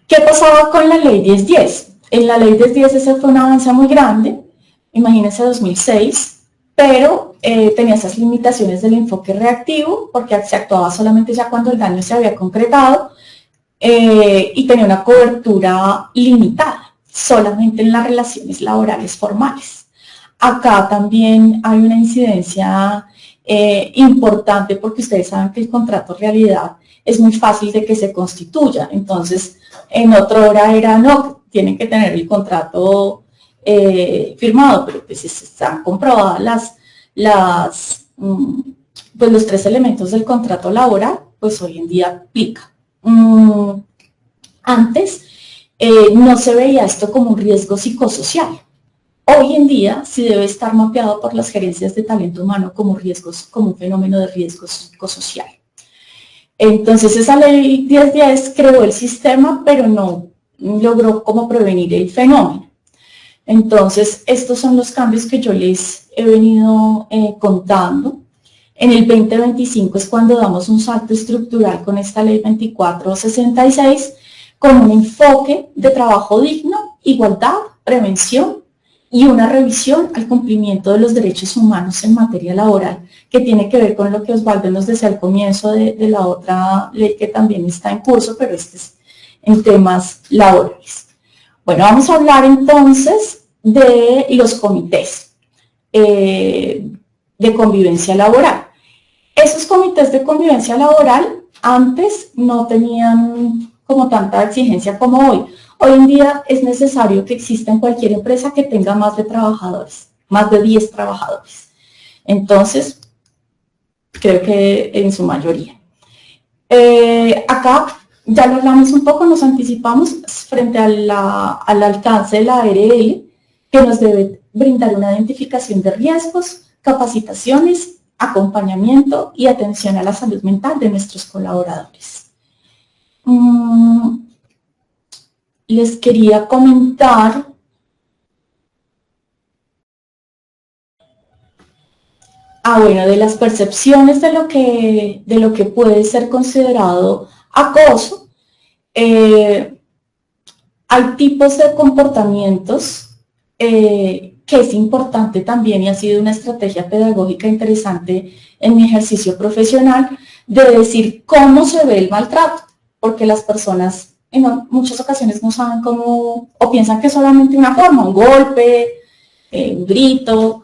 ¿Qué pasaba con la ley 1010? En la ley 1010 ese fue un avance muy grande, imagínense 2006, pero tenía esas limitaciones del enfoque reactivo, porque se actuaba solamente ya cuando el daño se había concretado, y tenía una cobertura limitada, solamente en las relaciones laborales formales. Acá también hay una incidencia importante, porque ustedes saben que el contrato realidad es muy fácil de que se constituya. Entonces, en otra hora era, no, tienen que tener el contrato firmado, pero pues están comprobadas pues los tres elementos del contrato laboral, pues hoy en día aplica. Antes no se veía esto como un riesgo psicosocial. Hoy en día sí debe estar mapeado por las gerencias de talento humano como un fenómeno de riesgo psicosocial. Entonces esa ley 1010 creó el sistema, pero no logró como prevenir el fenómeno. Entonces estos son los cambios que yo les he venido contando. En el 2025 es cuando damos un salto estructural con esta ley 2466, con un enfoque de trabajo digno, igualdad, prevención y una revisión al cumplimiento de los derechos humanos en materia laboral, que tiene que ver con lo que Osvaldo nos decía al comienzo de la otra ley que también está en curso, pero este es en temas laborales. Bueno, vamos a hablar entonces de los comités de convivencia laboral. Esos comités de convivencia laboral antes no tenían como tanta exigencia como hoy. Hoy en día es necesario que exista en cualquier empresa que tenga más de trabajadores, más de 10 trabajadores. Entonces, creo que en su mayoría. Acá ya lo hablamos un poco, nos anticipamos frente al alcance de la ARL, que nos debe brindar una identificación de riesgos, capacitaciones, acompañamiento y atención a la salud mental de nuestros colaboradores. les quería comentar bueno, de las percepciones de lo que puede ser considerado acoso. Hay tipos de comportamientos que es importante también, y ha sido una estrategia pedagógica interesante en mi ejercicio profesional, de decir cómo se ve el maltrato, porque las personas en muchas ocasiones no saben cómo, o piensan que es solamente una forma, un golpe, un grito,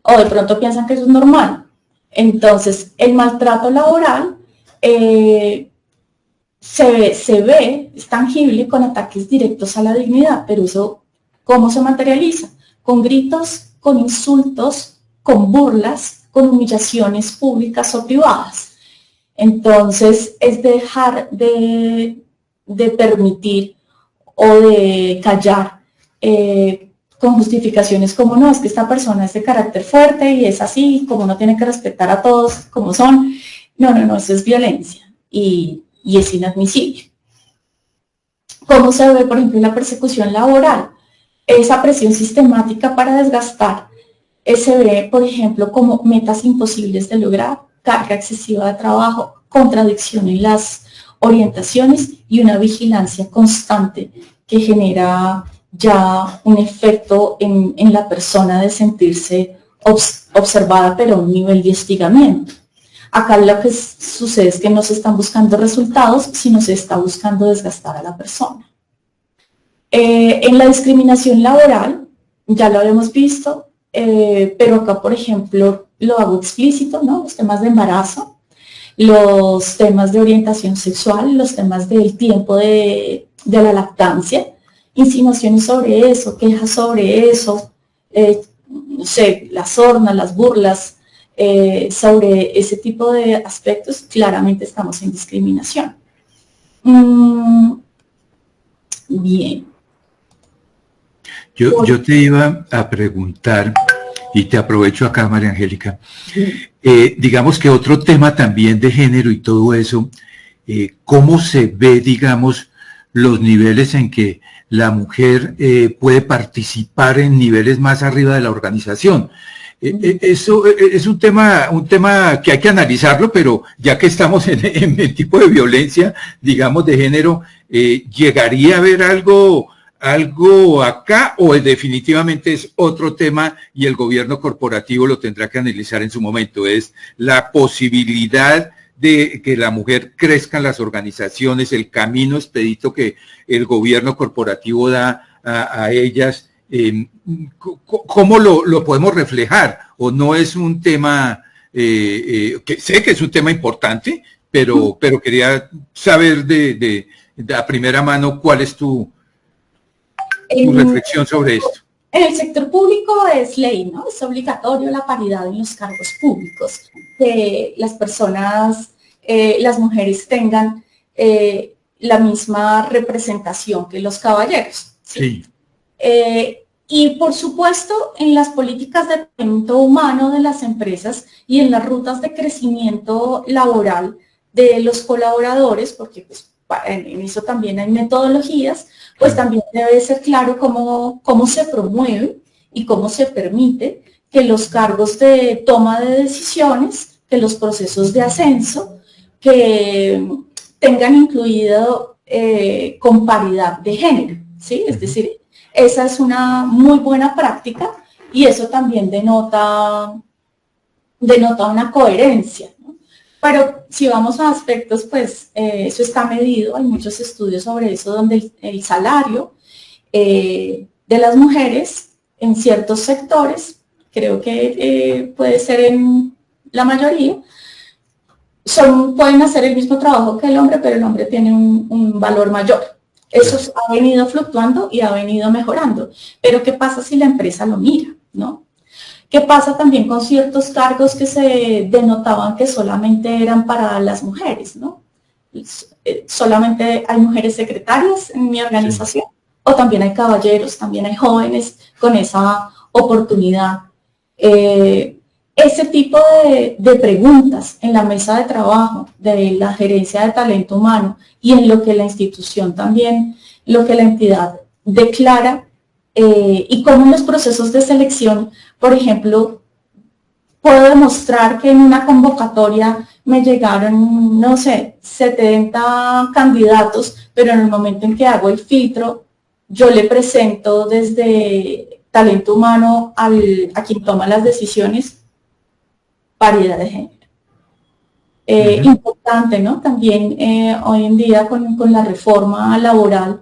o de pronto piensan que eso es normal. Entonces, el maltrato laboral se ve, es tangible con ataques directos a la dignidad, pero eso, ¿cómo se materializa? Con gritos, con insultos, con burlas, con humillaciones públicas o privadas. Entonces, es dejar de permitir o de callar con justificaciones como no, es que esta persona es de carácter fuerte y es así, como no tiene que respetar a todos como son. No, eso es violencia y es inadmisible. ¿Cómo se ve, por ejemplo, en la persecución laboral? Esa presión sistemática para desgastar se ve, por ejemplo, como metas imposibles de lograr, carga excesiva de trabajo, contradicción en las orientaciones y una vigilancia constante que genera ya un efecto en la persona de sentirse observada, pero a un nivel de hostigamiento. Acá lo que sucede es que no se están buscando resultados, sino se está buscando desgastar a la persona. En la discriminación laboral, ya lo habíamos visto, pero acá, por ejemplo, lo hago explícito, ¿no? Los temas de embarazo, los temas de orientación sexual, los temas del tiempo de la lactancia, insinuaciones sobre eso, quejas sobre eso, no sé, las sornas, las burlas, sobre ese tipo de aspectos, claramente estamos en discriminación. Bien. Yo te iba a preguntar, y te aprovecho acá, María Angélica, digamos que otro tema también de género y todo eso, ¿cómo se ve, digamos, los niveles en que la mujer puede participar en niveles más arriba de la organización? Eso es un tema que hay que analizarlo, pero ya que estamos en el tipo de violencia, digamos, de género, ¿llegaría a haber algo acá o definitivamente es otro tema y el gobierno corporativo lo tendrá que analizar en su momento? Es la posibilidad de que la mujer crezca en las organizaciones, el camino expedito que el gobierno corporativo da a ellas, ¿cómo lo podemos reflejar? ¿O no es un tema, que sé que es un tema importante, pero quería saber de a primera mano cuál es tu reflexión sobre esto? En el sector público es ley, ¿no? Es obligatorio la paridad en los cargos públicos, que las personas, las mujeres tengan la misma representación que los caballeros. Sí. Y por supuesto, en las políticas de talento humano de las empresas y en las rutas de crecimiento laboral de los colaboradores, porque pues, en eso también hay metodologías, pues también debe ser claro cómo se promueve y cómo se permite que los cargos de toma de decisiones, que los procesos de ascenso, que tengan incluido con paridad de género, ¿sí? Es decir, esa es una muy buena práctica y eso también denota una coherencia, ¿no? Pero si vamos a aspectos, pues eso está medido, hay muchos estudios sobre eso, donde el salario de las mujeres en ciertos sectores, creo que puede ser en la mayoría, pueden hacer el mismo trabajo que el hombre, pero el hombre tiene un valor mayor. Eso ha venido fluctuando y ha venido mejorando. Pero ¿qué pasa si la empresa lo mira, no? ¿Qué pasa también con ciertos cargos que se denotaban que solamente eran para las mujeres, no? Solamente hay mujeres secretarias en mi organización, sí. O también hay caballeros, también hay jóvenes con esa oportunidad. Ese tipo de preguntas en la mesa de trabajo de la gerencia de talento humano y en lo que la institución también lo que la entidad declara y cómo en los procesos de selección, por ejemplo, puedo demostrar que en una convocatoria me llegaron, no sé, 70 candidatos, pero en el momento en que hago el filtro, yo le presento desde talento humano a quien toma las decisiones, paridad de género. Importante, ¿no? También hoy en día con la reforma laboral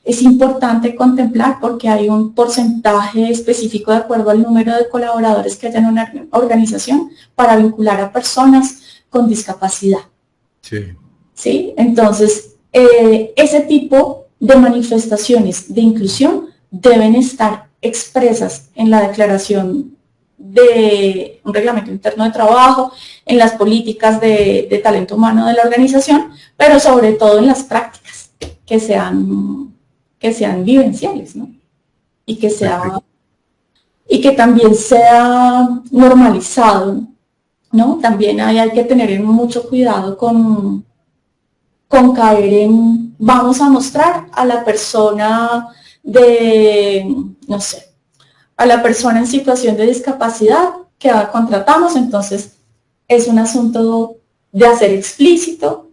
es importante contemplar porque hay un porcentaje específico de acuerdo al número de colaboradores que hay en una organización para vincular a personas con discapacidad. Sí. ¿Sí? Entonces, ese tipo de manifestaciones de inclusión deben estar expresas en la declaración de un reglamento interno de trabajo, en las políticas de talento humano de la organización, pero sobre todo en las prácticas que sean vivenciales, ¿no? Y que también sea normalizado, ¿no? También hay que tener mucho cuidado con caer en, vamos a mostrar a la persona no sé, a la persona en situación de discapacidad que contratamos, entonces es un asunto de hacer explícito,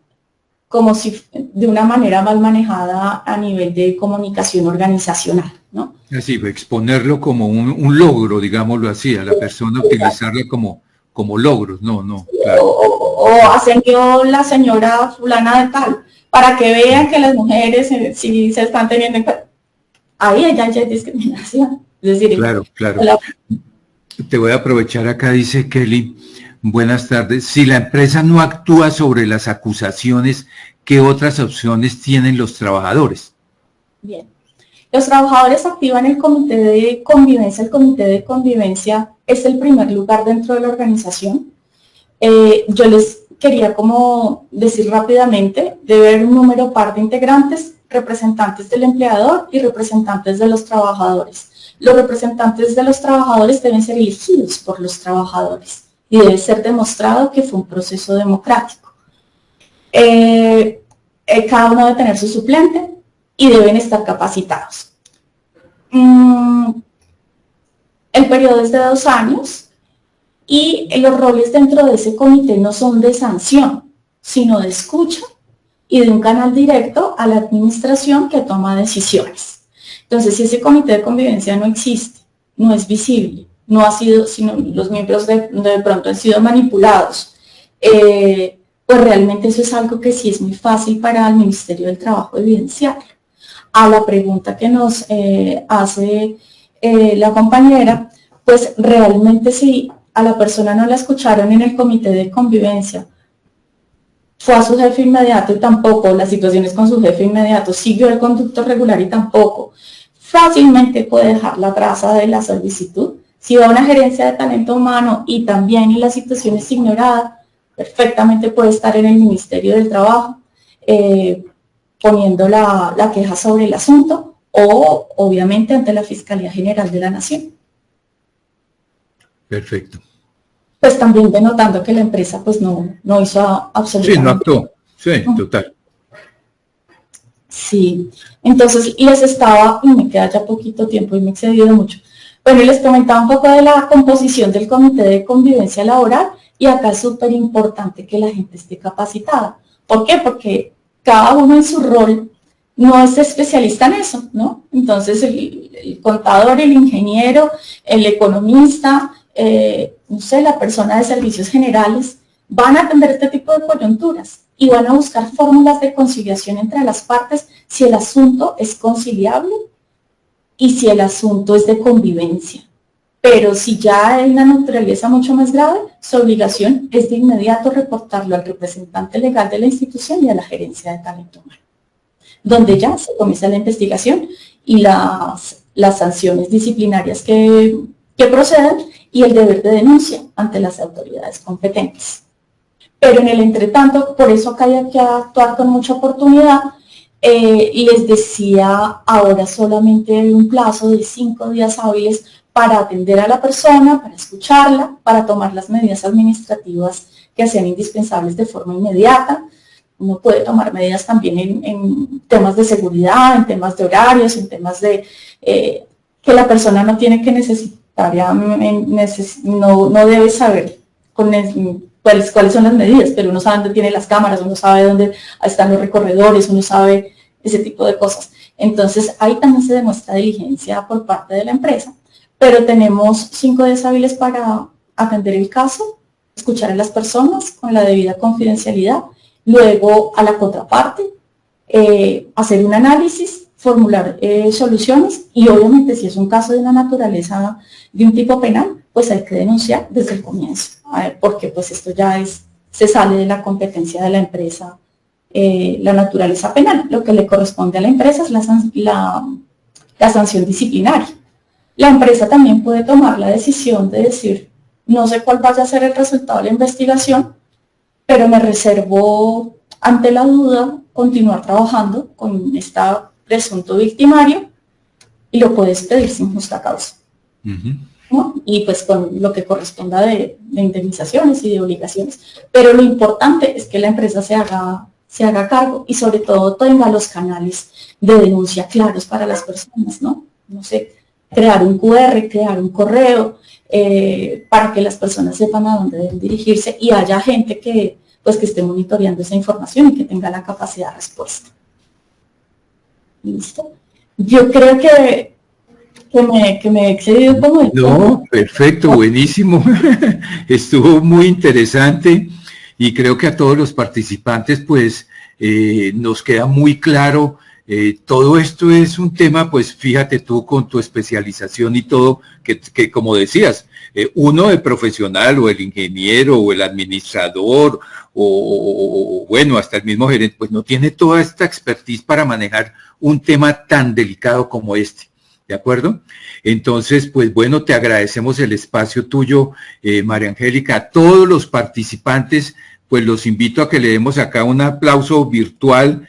como si de una manera mal manejada a nivel de comunicación organizacional, ¿no? Así, exponerlo como un logro, digámoslo así, a la persona, utilizarla como logros, no, claro. O ascendió la señora fulana de tal, para que vean que las mujeres sí se están teniendo en cuenta. Ahí ya hay discriminación. Es decir, claro. Te voy a aprovechar acá, dice Kelly. Buenas tardes. Si la empresa no actúa sobre las acusaciones, ¿qué otras opciones tienen los trabajadores? Bien. Los trabajadores activan el comité de convivencia. El comité de convivencia es el primer lugar dentro de la organización. Yo les quería como decir rápidamente, debe haber un número par de integrantes, representantes del empleador y representantes de los trabajadores. Los representantes de los trabajadores deben ser elegidos por los trabajadores y debe ser demostrado que fue un proceso democrático. Cada uno debe tener su suplente y deben estar capacitados. El periodo es de 2 años y los roles dentro de ese comité no son de sanción, sino de escucha y de un canal directo a la administración que toma decisiones. Entonces, si ese comité de convivencia no existe, no es visible, no ha sido, sino los miembros de pronto han sido manipulados, pues realmente eso es algo que sí es muy fácil para el Ministerio del Trabajo evidenciar. A la pregunta que nos hace la compañera, pues realmente si a la persona no la escucharon en el comité de convivencia, fue a su jefe inmediato y tampoco, las situaciones con su jefe inmediato, siguió el conducto regular y tampoco, fácilmente puede dejar la traza de la solicitud. Si va a una gerencia de talento humano y también en la situación es ignorada, perfectamente puede estar en el Ministerio del Trabajo poniendo la queja sobre el asunto o obviamente ante la Fiscalía General de la Nación. Perfecto. Pues también denotando que la empresa pues no hizo absolutamente. Sí, no actuó. Sí, total. Sí, entonces les estaba, y me queda ya poquito tiempo y me he excedido mucho. Bueno, les comentaba un poco de la composición del comité de convivencia laboral y acá es súper importante que la gente esté capacitada. ¿Por qué? Porque cada uno en su rol no es especialista en eso, ¿no? Entonces el contador, el ingeniero, el economista, no sé, la persona de servicios generales, van a atender este tipo de coyunturas y van a buscar fórmulas de conciliación entre las partes si el asunto es conciliable y si el asunto es de convivencia. Pero si ya hay una naturaleza mucho más grave, su obligación es de inmediato reportarlo al representante legal de la institución y a la gerencia de talento humano, donde ya se comienza la investigación y las sanciones disciplinarias que procedan y el deber de denuncia ante las autoridades competentes. Pero en el entretanto, por eso acá hay que actuar con mucha oportunidad. Les decía, ahora solamente hay un plazo de 5 días hábiles para atender a la persona, para escucharla, para tomar las medidas administrativas que sean indispensables de forma inmediata. uno puede tomar medidas también en temas de seguridad, en temas de horarios, en temas de que la persona no tiene que necesitar, no debe saber cuáles son las medidas, pero uno sabe dónde tiene las cámaras, uno sabe dónde están los recorredores, uno sabe ese tipo de cosas. Entonces, ahí también se demuestra diligencia por parte de la empresa, pero tenemos 5 días hábiles para atender el caso, escuchar a las personas con la debida confidencialidad, luego a la contraparte, hacer un análisis, formular soluciones y obviamente si es un caso de una naturaleza de un tipo penal, pues hay que denunciar desde el comienzo, porque pues esto ya se sale de la competencia de la empresa, la naturaleza penal. Lo que le corresponde a la empresa es la sanción disciplinaria. La empresa también puede tomar la decisión de decir, no sé cuál vaya a ser el resultado de la investigación, pero me reservo ante la duda continuar trabajando con este presunto victimario y lo puedes pedir sin justa causa. ¿No? Y pues con lo que corresponda de indemnizaciones y de obligaciones. Pero lo importante es que la empresa se haga cargo y sobre todo tenga los canales de denuncia claros para las personas, ¿no? No sé, crear un QR, crear un correo, para que las personas sepan a dónde deben dirigirse y haya gente que esté monitoreando esa información y que tenga la capacidad de respuesta. ¿Listo? Yo creo que me he excedido como esto. No, perfecto, buenísimo. Estuvo muy interesante y creo que a todos los participantes pues nos queda muy claro. Todo esto es un tema, pues fíjate tú con tu especialización y todo, que como decías, uno el profesional o el ingeniero o el administrador o bueno, hasta el mismo gerente, pues no tiene toda esta expertise para manejar un tema tan delicado como este. ¿De acuerdo? Entonces, pues bueno, te agradecemos el espacio tuyo, María Angélica. A todos los participantes, pues los invito a que le demos acá un aplauso virtual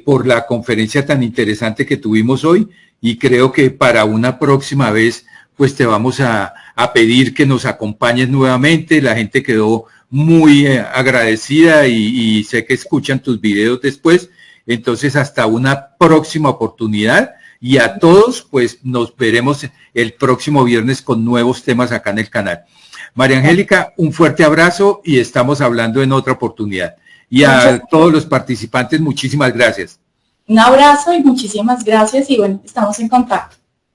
por la conferencia tan interesante que tuvimos hoy y creo que para una próxima vez pues te vamos a pedir que nos acompañes nuevamente. La gente quedó muy agradecida y sé que escuchan tus videos después, entonces hasta una próxima oportunidad y a todos pues nos veremos el próximo viernes con nuevos temas acá en el canal. María Angélica, un fuerte abrazo y estamos hablando en otra oportunidad. Y a todos los participantes, muchísimas gracias. Un abrazo y muchísimas gracias y bueno, estamos en contacto.